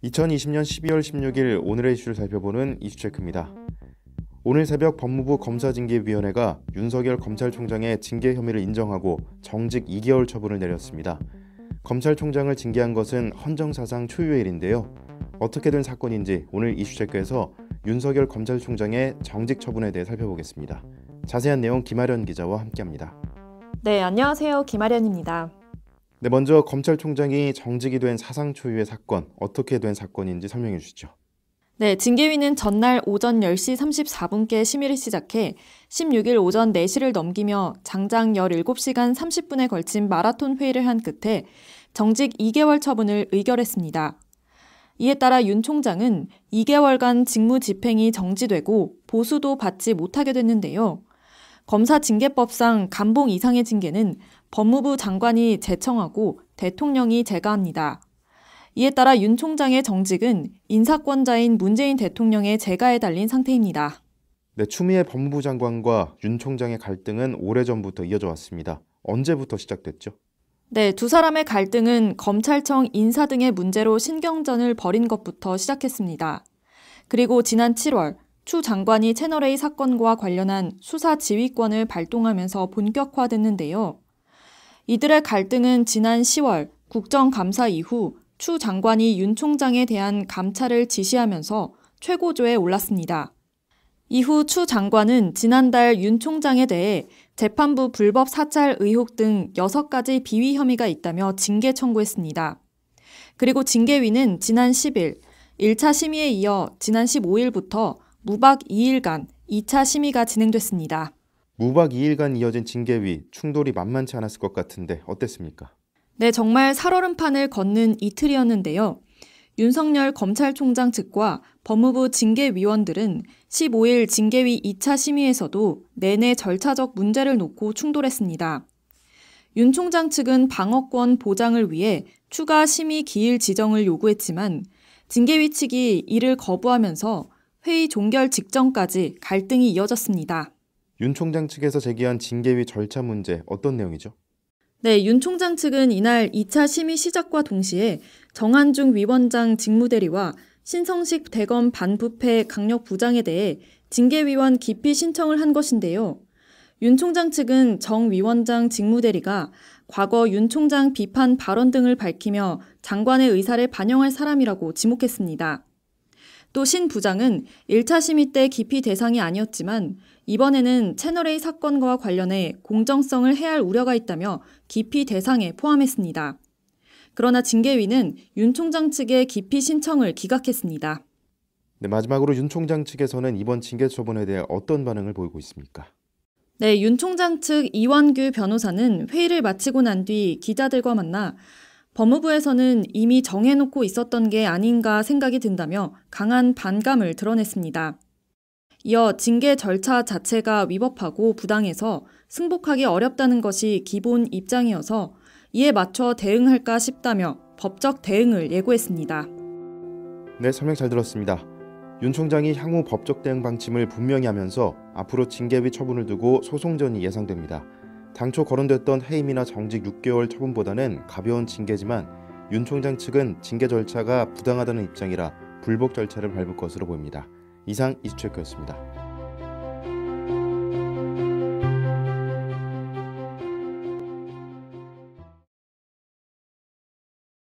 (2020년 12월 16일) 오늘의 이슈를 살펴보는 이슈체크입니다. 오늘 새벽 법무부 검사징계위원회가 윤석열 검찰총장의 징계 혐의를 인정하고 정직 2개월 처분을 내렸습니다. 검찰총장을 징계한 것은 헌정사상 초유의 일인데요. 어떻게 된 사건인지 오늘 이슈체크에서 윤석열 검찰총장의 정직 처분에 대해 살펴보겠습니다. 자세한 내용 김아련 기자와 함께합니다. 네, 안녕하세요. 김아련입니다. 네, 먼저 검찰총장이 정직이 된 사상 초유의 사건, 어떻게 된 사건인지 설명해 주시죠. 네, 징계위는 전날 오전 10시 34분께 심의를 시작해 16일 오전 4시를 넘기며 장장 17시간 30분에 걸친 마라톤 회의를 한 끝에 정직 2개월 처분을 의결했습니다. 이에 따라 윤 총장은 2개월간 직무 집행이 정지되고 보수도 받지 못하게 됐는데요. 검사징계법상 감봉 이상의 징계는 법무부 장관이 제청하고 대통령이 제가합니다. 이에 따라 윤 총장의 정직은 인사권자인 문재인 대통령의 제가에 달린 상태입니다. 네, 추미애 법무부 장관과 윤 총장의 갈등은 오래전부터 이어져 왔습니다. 언제부터 시작됐죠? 네, 두 사람의 갈등은 검찰청 인사 등의 문제로 신경전을 벌인 것부터 시작했습니다. 그리고 지난 7월 추 장관이 채널A 사건과 관련한 수사 지휘권을 발동하면서 본격화됐는데요. 이들의 갈등은 지난 10월 국정감사 이후 추 장관이 윤 총장에 대한 감찰을 지시하면서 최고조에 올랐습니다. 이후 추 장관은 지난달 윤 총장에 대해 재판부 불법 사찰 의혹 등 6가지 비위 혐의가 있다며 징계 청구했습니다. 그리고 징계위는 지난 10일 1차 심의에 이어 지난 15일부터 무박 2일간 2차 심의가 진행됐습니다. 무박 2일간 이어진 징계위, 충돌이 만만치 않았을 것 같은데 어땠습니까? 네, 정말 살얼음판을 걷는 이틀이었는데요. 윤석열 검찰총장 측과 법무부 징계위원들은 15일 징계위 2차 심의에서도 내내 절차적 문제를 놓고 충돌했습니다. 윤 총장 측은 방어권 보장을 위해 추가 심의 기일 지정을 요구했지만 징계위 측이 이를 거부하면서 회의 종결 직전까지 갈등이 이어졌습니다. 윤 총장 측에서 제기한 징계위 절차 문제 어떤 내용이죠? 네, 윤 총장 측은 이날 2차 심의 시작과 동시에 정한중 위원장 직무대리와 신성식 대검 반부패 강력부장에 대해 징계위원 기피 신청을 한 것인데요. 윤 총장 측은 정 위원장 직무대리가 과거 윤 총장 비판 발언 등을 밝히며 장관의 의사를 반영할 사람이라고 지목했습니다. 또 신 부장은 1차 심의 때 기피 대상이 아니었지만 이번에는 채널A 사건과 관련해 공정성을 해할 우려가 있다며 기피 대상에 포함했습니다. 그러나 징계위는 윤 총장 측의 기피 신청을 기각했습니다. 네, 마지막으로 윤 총장 측에서는 이번 징계 처분에 대해 어떤 반응을 보이고 있습니까? 네, 윤 총장 측 이원규 변호사는 회의를 마치고 난 뒤 기자들과 만나 법무부에서는 이미 정해놓고 있었던 게 아닌가 생각이 든다며 강한 반감을 드러냈습니다. 이어 징계 절차 자체가 위법하고 부당해서 승복하기 어렵다는 것이 기본 입장이어서 이에 맞춰 대응할까 싶다며 법적 대응을 예고했습니다. 네, 설명 잘 들었습니다. 윤 총장이 향후 법적 대응 방침을 분명히 하면서 앞으로 징계위 처분을 두고 소송전이 예상됩니다. 당초 거론됐던 해임이나 정직 6개월 처분보다는 가벼운 징계지만 윤 총장 측은 징계 절차가 부당하다는 입장이라 불복 절차를 밟을 것으로 보입니다. 이상 이슈체크였습니다.